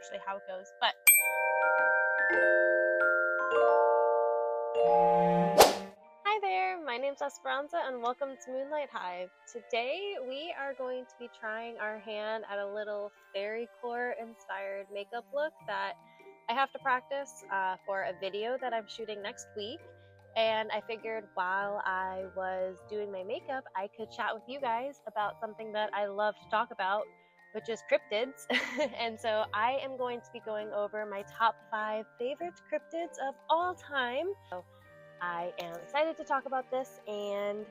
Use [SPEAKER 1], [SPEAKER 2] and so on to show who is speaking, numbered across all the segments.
[SPEAKER 1] actually how it goes. But hi there, my name's Esperanza and welcome to Moonlight Hive. Today we are going to be trying our hand at a little fairycore inspired makeup look that I have to practice for a video that I'm shooting next week. And I figured while I was doing my makeup, I could chat with you guys about something that I love to talk about, which is cryptids. And so I am going to be going over my top 5 favorite cryptids of all time. So I am excited to talk about this, and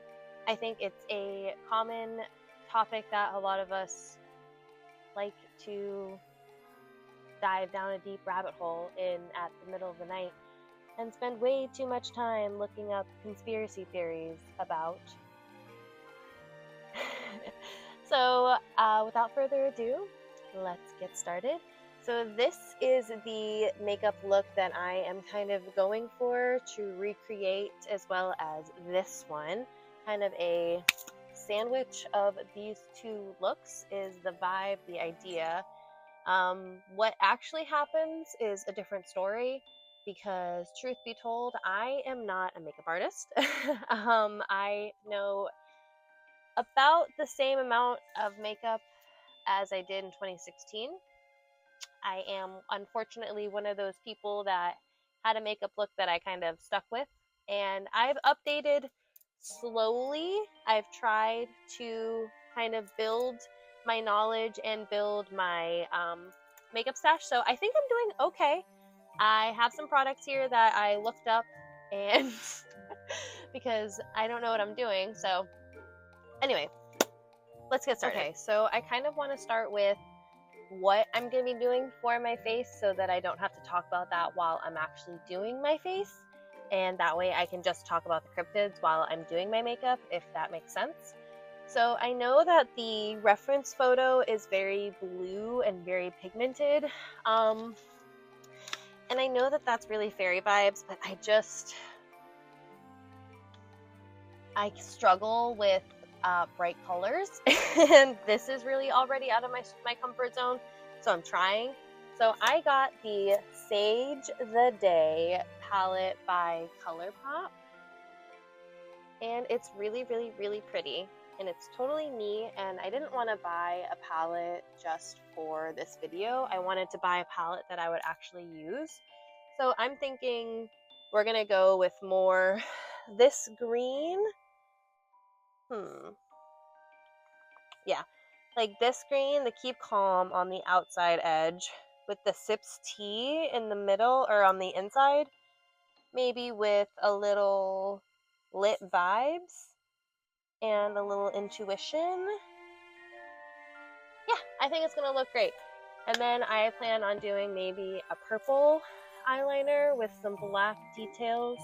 [SPEAKER 1] I think it's a common topic that a lot of us like to dive down a deep rabbit hole in at the middle of the night and spend way too much time looking up conspiracy theories about. So without further ado, let's get started. So this is the makeup look that I am kind of going for to recreate, as well as this one. Kind of a sandwich of these two looks is the vibe, the idea. What actually happens is a different story, because truth be told, I am not a makeup artist. I know about the same amount of makeup as I did in 2016. I am unfortunately one of those people that had a makeup look that I kind of stuck with, and I've updated slowly. I've tried to kind of build my knowledge and build my makeup stash, so I think I'm doing okay. I have some products here that I looked up, and because I don't know what I'm doing. So anyway, let's get started. Okay, so I kind of want to start with what I'm going to be doing for my face, so that I don't have to talk about that while I'm actually doing my face, and that way I can just talk about the cryptids while I'm doing my makeup, if that makes sense. So I know that the reference photo is very blue and very pigmented, and I know that that's really fairy vibes, but I struggle with bright colors, and this is really already out of my comfort zone, so I'm trying. So I got the Sage the Day palette by ColourPop, and it's really, really, really pretty, and it's totally me, and I didn't want to buy a palette just for this video. I wanted to buy a palette that I would actually use. So I'm thinking we're gonna go with more this green. Yeah, like this green, the Keep Calm on the outside edge, with the Sips Tea in the middle, or on the inside, maybe with a little Lit Vibes and a little Intuition. Yeah, I think it's gonna look great. And then I plan on doing maybe a purple eyeliner with some black details.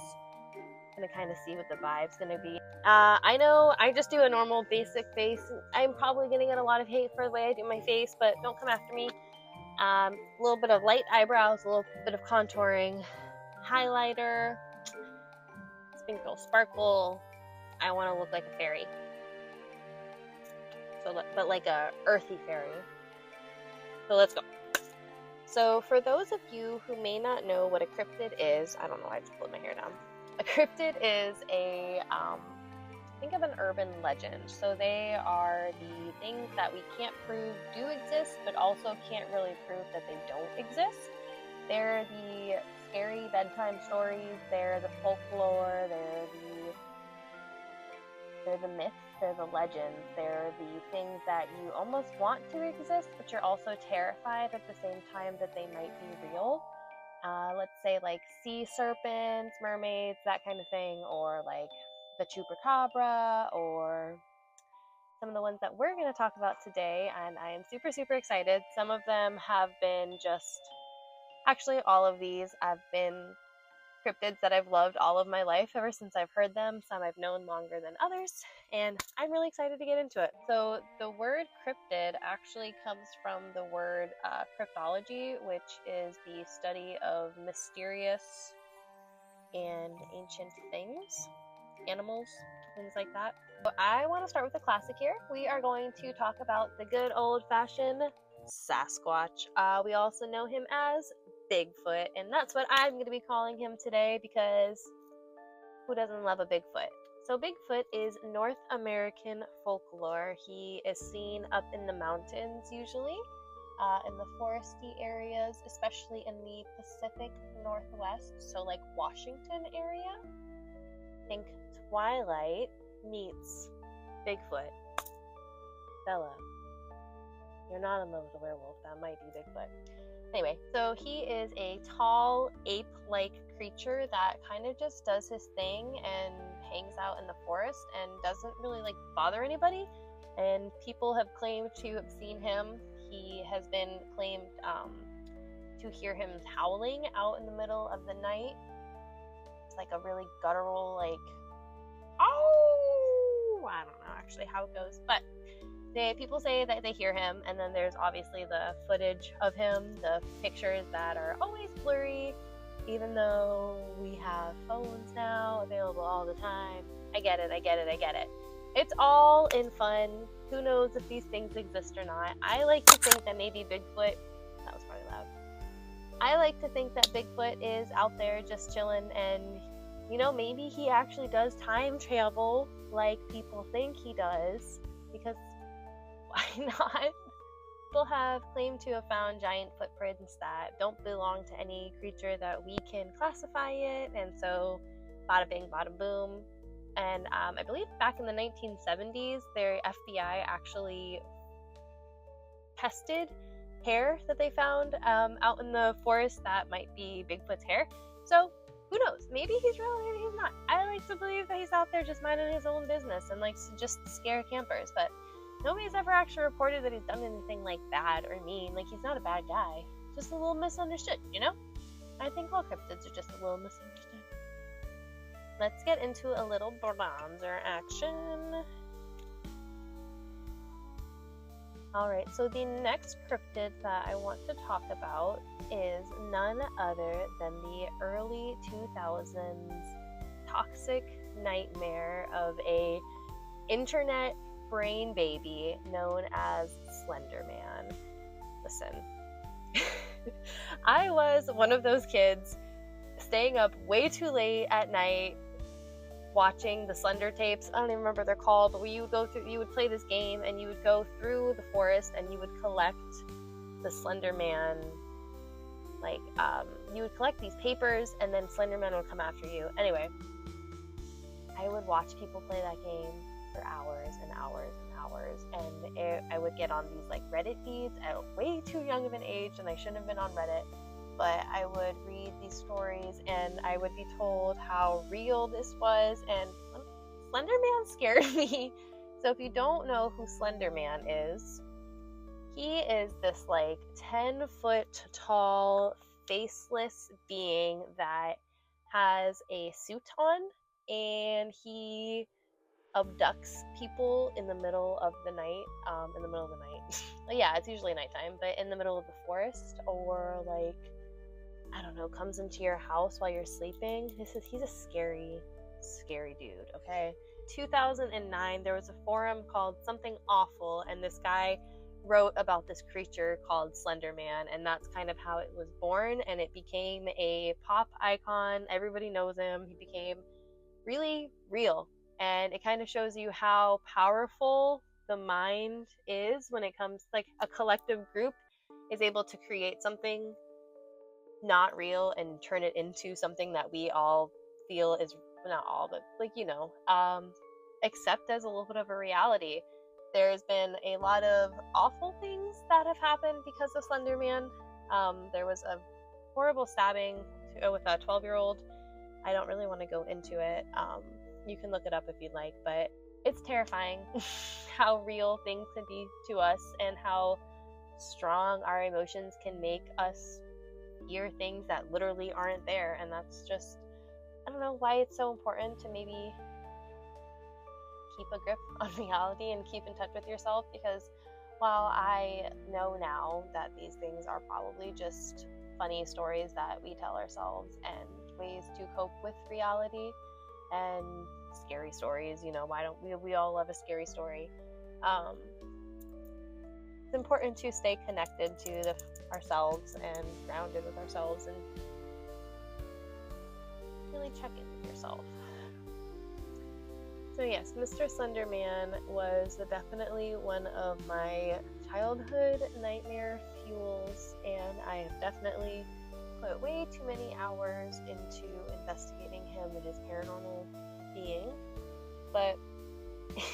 [SPEAKER 1] Gonna kind of see what the vibe's gonna be. I know I just do a normal basic face. I'm probably gonna get a lot of hate for the way I do my face, but don't come after me. A little bit of light eyebrows, a little bit of contouring, highlighter, sprinkle sparkle. I want to look like a fairy, but like a earthy fairy. So let's go. So for those of you who may not know what a cryptid is, I don't know, I just pulled my hair down. A cryptid is think of an urban legend. So they are the things that we can't prove do exist, but also can't really prove that they don't exist. They're the scary bedtime stories, they're the folklore, they're the myths, they're the legends, they're the things that you almost want to exist, but you're also terrified at the same time that they might be real. Let's say like sea serpents, mermaids, that kind of thing, or like the chupacabra, or some of the ones that we're going to talk about today, and I am super, super excited. Some of them have been actually all of these have been cryptids that I've loved all of my life, ever since I've heard them. Some I've known longer than others, and I'm really excited to get into it. So the word cryptid actually comes from the word cryptology, which is the study of mysterious and ancient things, animals, things like that. So I want to start with the classic here. We are going to talk about the good old-fashioned Sasquatch. We also know him as Bigfoot, and that's what I'm going to be calling him today because who doesn't love a Bigfoot? So Bigfoot is North American folklore. He is seen up in the mountains usually, in the foresty areas, especially in the Pacific Northwest, so like Washington area. Think Twilight meets Bigfoot. Bella, you're not in love with a werewolf. That might be Bigfoot. Anyway, so he is a tall, ape-like creature that kind of just does his thing and hangs out in the forest and doesn't really like bother anybody. And people have claimed to have seen him. He has been claimed to hear him howling out in the middle of the night. It's like a really guttural, like, oh, I don't know actually how it goes, but people say that they hear him, and then there's obviously the footage of him, the pictures that are always blurry, even though we have phones now available all the time. I get it. It's all in fun. Who knows if these things exist or not. I like to think that maybe Bigfoot, that was probably loud. I like to think that Bigfoot is out there just chilling, and you know, maybe he actually does time travel like people think he does, because why not? People have claimed to have found giant footprints that don't belong to any creature that we can classify it, and so bada bing, bada boom. And I believe back in the 1970s, their FBI actually tested hair that they found out in the forest that might be Bigfoot's hair. So who knows? Maybe he's real, maybe he's not. I like to believe that he's out there just minding his own business and likes to just scare campers, but nobody's ever actually reported that he's done anything like bad or mean. Like, he's not a bad guy, just a little misunderstood, you know? I think all cryptids are just a little misunderstood. Let's get into a little bronzer action. Alright, so the next cryptid that I want to talk about is none other than the early 2000s toxic nightmare of a internet brain baby known as Slender Man. Listen, I was one of those kids staying up way too late at night watching the Slender tapes. I don't even remember what they're called, but where you would play this game and you would go through the forest and you would collect the Slender Man, like you would collect these papers and then Slender Man would come after you. Anyway, I would watch people play that game for hours and hours and hours, and I would get on these like Reddit feeds at way too young of an age, and I shouldn't have been on Reddit, but I would read these stories and I would be told how real this was, and Slender Man scared me. So if you don't know who Slender Man is, he is this like 10-foot tall faceless being that has a suit on, and he abducts people in the middle of the night. Yeah, it's usually nighttime, but in the middle of the forest, or like, I don't know, comes into your house while you're sleeping. He's a scary dude, okay? 2009, there was a forum called Something Awful, and this guy wrote about this creature called Slender Man, and that's kind of how it was born, and it became a pop icon. Everybody knows him. He became really real, and it kind of shows you how powerful the mind is when it comes, like, a collective group is able to create something not real and turn it into something that we all feel is, not all, but like, you know, accept as a little bit of a reality. There's been a lot of awful things that have happened because of Slender Man. There was a horrible stabbing with a 12-year-old. I don't really want to go into it. You can look it up if you'd like, but it's terrifying how real things can be to us and how strong our emotions can make us hear things that literally aren't there. And that's just, I don't know why it's so important to maybe keep a grip on reality and keep in touch with yourself, because while I know now that these things are probably just funny stories that we tell ourselves and ways to cope with reality and scary stories, you know, why don't we all love a scary story. it's important to stay connected to ourselves and grounded with ourselves and really check in with yourself. So yes, Mr. Slenderman was definitely one of my childhood nightmare fuels, and I have definitely put way too many hours into investigating him and his paranormal being. But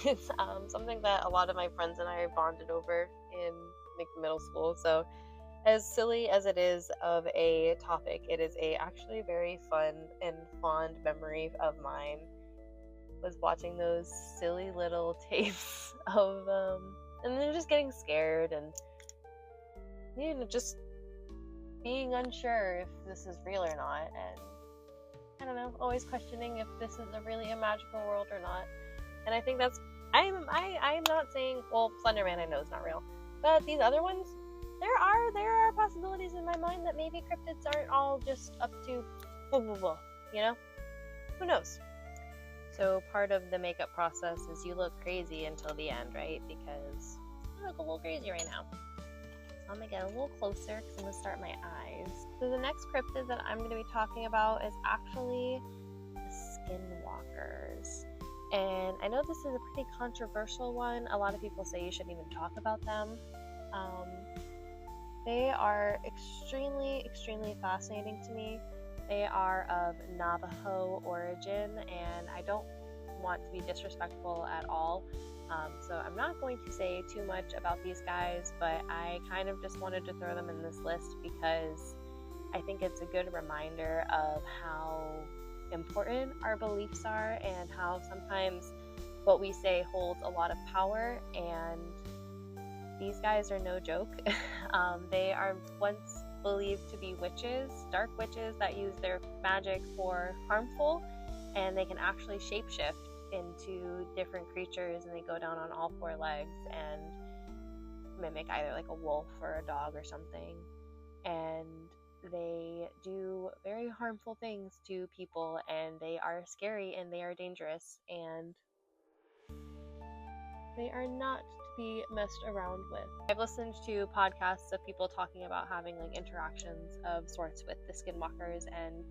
[SPEAKER 1] it's something that a lot of my friends and I bonded over in like middle school. So as silly as it is of a topic, it is actually very fun and fond memory of mine, was watching those silly little tapes of and then just getting scared and just being unsure if this is real or not, and I don't know, always questioning if this is really a magical world or not. And I think that's I'm not saying, well, Slenderman I know is not real, but these other ones, there are possibilities in my mind that maybe cryptids aren't all just up to blah blah blah, who knows. So part of the makeup process is you look crazy until the end, right? Because I look a little crazy right now. So I'm going to get a little closer because I'm going to start my eyes. So the next cryptid that I'm going to be talking about is actually the skinwalkers. And I know this is a pretty controversial one. A lot of people say you shouldn't even talk about them. They are extremely, extremely fascinating to me. They are of Navajo origin, and I don't want to be disrespectful at all. So I'm not going to say too much about these guys, but I kind of just wanted to throw them in this list because I think it's a good reminder of how important our beliefs are and how sometimes what we say holds a lot of power, and these guys are no joke. They are once believed to be witches, dark witches that use their magic for harmful, and they can actually shapeshift into different creatures, and they go down on all four legs and mimic either like a wolf or a dog or something, and they do very harmful things to people, and they are scary and they are dangerous, and they are not to be messed around with. I've listened to podcasts of people talking about having like interactions of sorts with the skinwalkers, and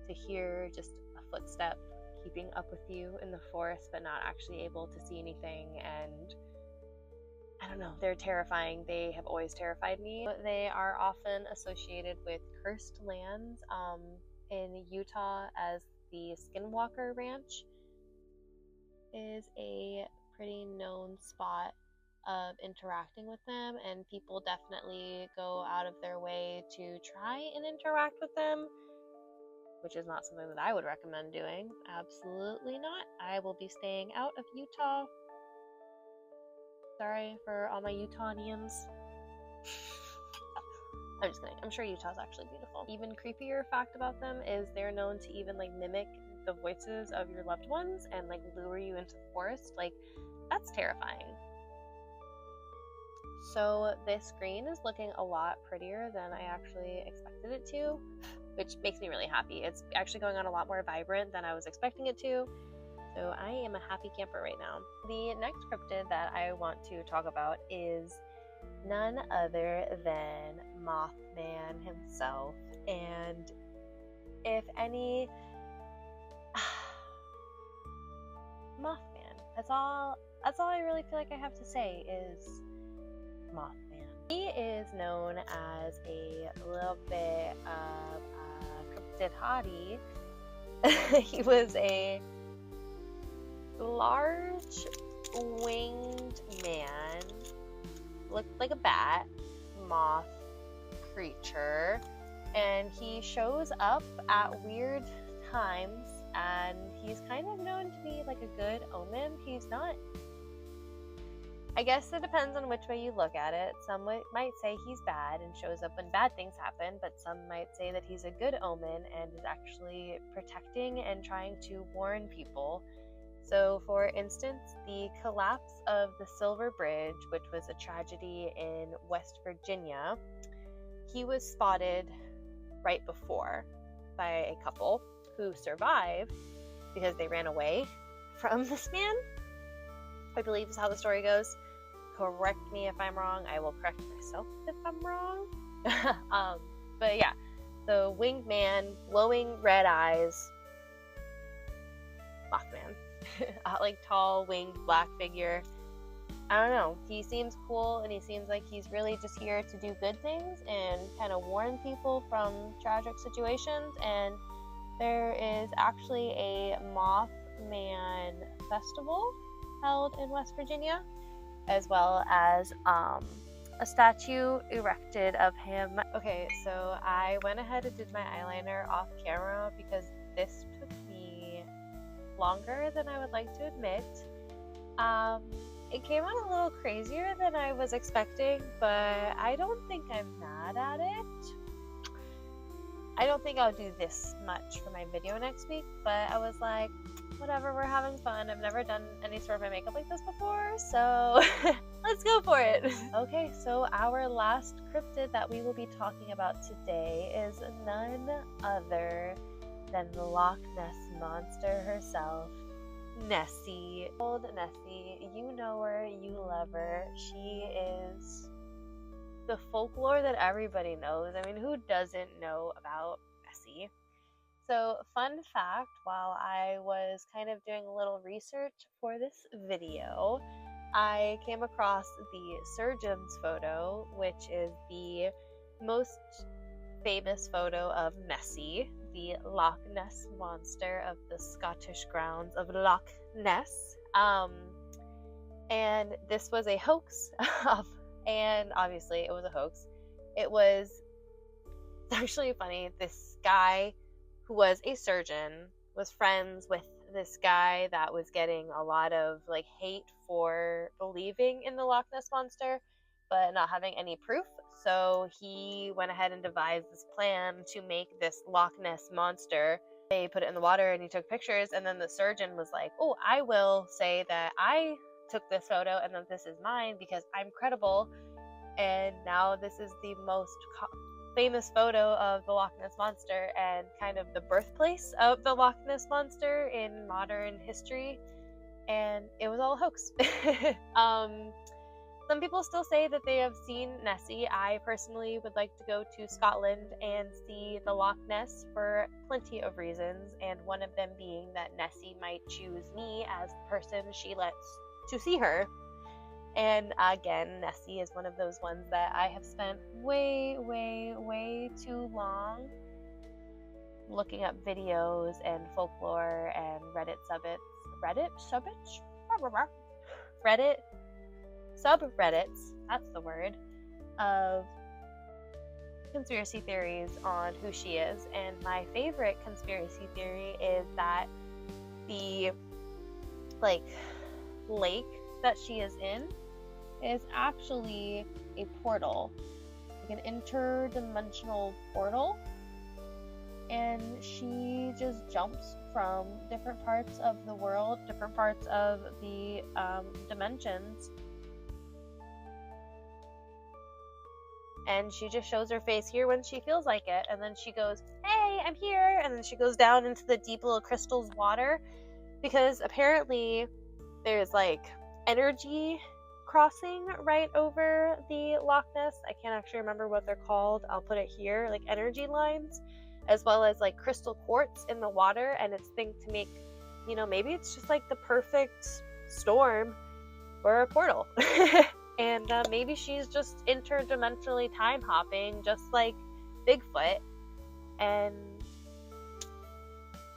[SPEAKER 1] to hear just a footstep keeping up with you in the forest but not actually able to see anything, and I don't know, they're terrifying. They have always terrified me. They are often associated with cursed lands in Utah, as the Skinwalker Ranch is a pretty known spot of interacting with them, and people definitely go out of their way to try and interact with them, which is not something that I would recommend doing. Absolutely not. I will be staying out of Utah. Sorry for all my Utahnians. I'm just kidding. I'm sure Utah's actually beautiful. Even creepier fact about them is they're known to even like mimic the voices of your loved ones and like lure you into the forest. Like, that's terrifying. So this green is looking a lot prettier than I actually expected it to, which makes me really happy. It's actually going on a lot more vibrant than I was expecting it to. So I am a happy camper right now. The next cryptid that I want to talk about is none other than Mothman himself. And if any... Mothman. That's all I really feel like I have to say is Mothman. He is known as a little bit of a cryptid hottie. He was a large winged man, looked like a bat, moth creature, and he shows up at weird times, and he's kind of known to be like a good omen. He's not, I guess it depends on which way you look at it. Some might say he's bad and shows up when bad things happen, but some might say that he's a good omen and is actually protecting and trying to warn people. So, for instance, the collapse of the Silver Bridge, which was a tragedy in West Virginia, he was spotted right before by a couple who survived because they ran away from this man, I believe is how the story goes. correct me if I'm wrong. I will correct myself if I'm wrong. But yeah, so winged man, glowing red eyes, Mothman. Like tall, winged black figure. I don't know. He seems cool, and he seems like he's really just here to do good things and kind of warn people from tragic situations. And there is actually a Mothman festival held in West Virginia, as well as a statue erected of him. Okay, so I went ahead and did my eyeliner off camera because this took me longer than I would like to admit. It came out a little crazier than I was expecting, but I don't think I'm mad at it. I don't think I'll do this much for my video next week, but I was like, whatever, we're having fun. I've never done any sort of my makeup like this before, so let's go for it. Okay, so our last cryptid that we will be talking about today is none other than the Loch Ness Monster herself, Nessie. Old Nessie, you know her, you love her. She is the folklore that everybody knows. I mean, who doesn't know about Nessie? So, fun fact, while I was kind of doing a little research for this video, I came across the surgeon's photo, which is the most famous photo of Nessie, the Loch Ness Monster of the Scottish grounds of Loch Ness. And this was a hoax, and obviously it was a hoax. It's actually funny, this guy who was a surgeon was friends with this guy that was getting a lot of like hate for believing in the Loch Ness Monster but not having any proof. So he went ahead and devised this plan to make this Loch Ness Monster. They put it in the water and he took pictures, and then the surgeon was like, oh, I will say that I took this photo and that this is mine because I'm credible. And now this is the most famous photo of the Loch Ness Monster and kind of the birthplace of the Loch Ness Monster in modern history, and it was all a hoax. Some people still say that they have seen Nessie. I personally would like to go to Scotland and see the Loch Ness for plenty of reasons, and one of them being that Nessie might choose me as the person she lets to see her. And again, Nessie is one of those ones that I have spent way too long looking up videos and folklore and Reddit subreddits, that's the word, of conspiracy theories on who she is. And my favorite conspiracy theory is that the lake that she is in is actually a portal, like an interdimensional portal, and she just jumps from different parts of the world, different parts of the dimensions, and she just shows her face here when she feels like it, and then she goes, hey, I'm here, and then she goes down into the deep little crystals water, because apparently there's like energy crossing right over the Loch Ness. I can't actually remember what they're called. I'll put it here, like energy lines, as well as like crystal quartz in the water, and it's think to make, maybe it's just like the perfect storm for a portal. And maybe she's just interdimensionally time hopping, just like Bigfoot, and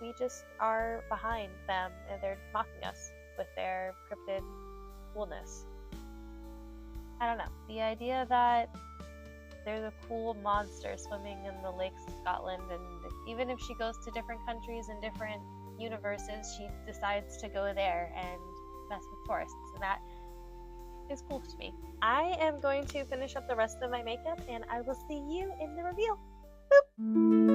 [SPEAKER 1] we just are behind them and they're mocking us with their cryptid coolness. I don't know. The idea that there's a cool monster swimming in the lakes of Scotland, and even if she goes to different countries and different universes, she decides to go there and mess with tourists, and that is cool to me. I am going to finish up the rest of my makeup, and I will see you in the reveal. Boop!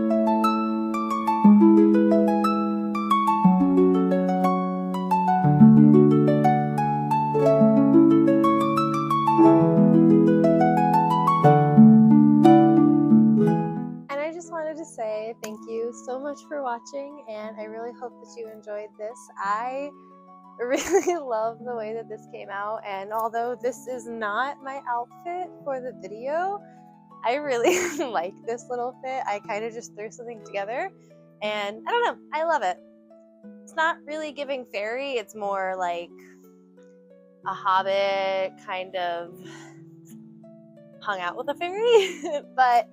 [SPEAKER 1] Say thank you so much for watching, and I really hope that you enjoyed this. I really love the way that this came out, and although this is not my outfit for the video, I really like this little fit. I kind of just threw something together, and I don't know, I love it. It's not really giving fairy, it's more like a hobbit, kind of hung out with a fairy. But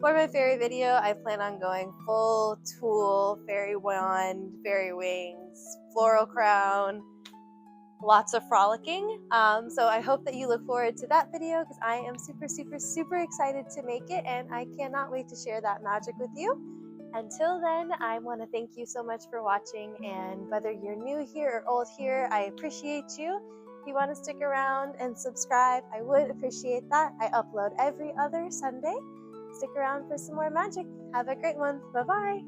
[SPEAKER 1] for my fairy video, I plan on going full tulle, fairy wand, fairy wings, floral crown, lots of frolicking. So I hope that you look forward to that video, because I am super, super, super excited to make it, and I cannot wait to share that magic with you. Until then, I want to thank you so much for watching, and whether you're new here or old here, I appreciate you. If you want to stick around and subscribe, I would appreciate that. I upload every other Sunday. Stick around for some more magic. Have a great one. Bye-bye.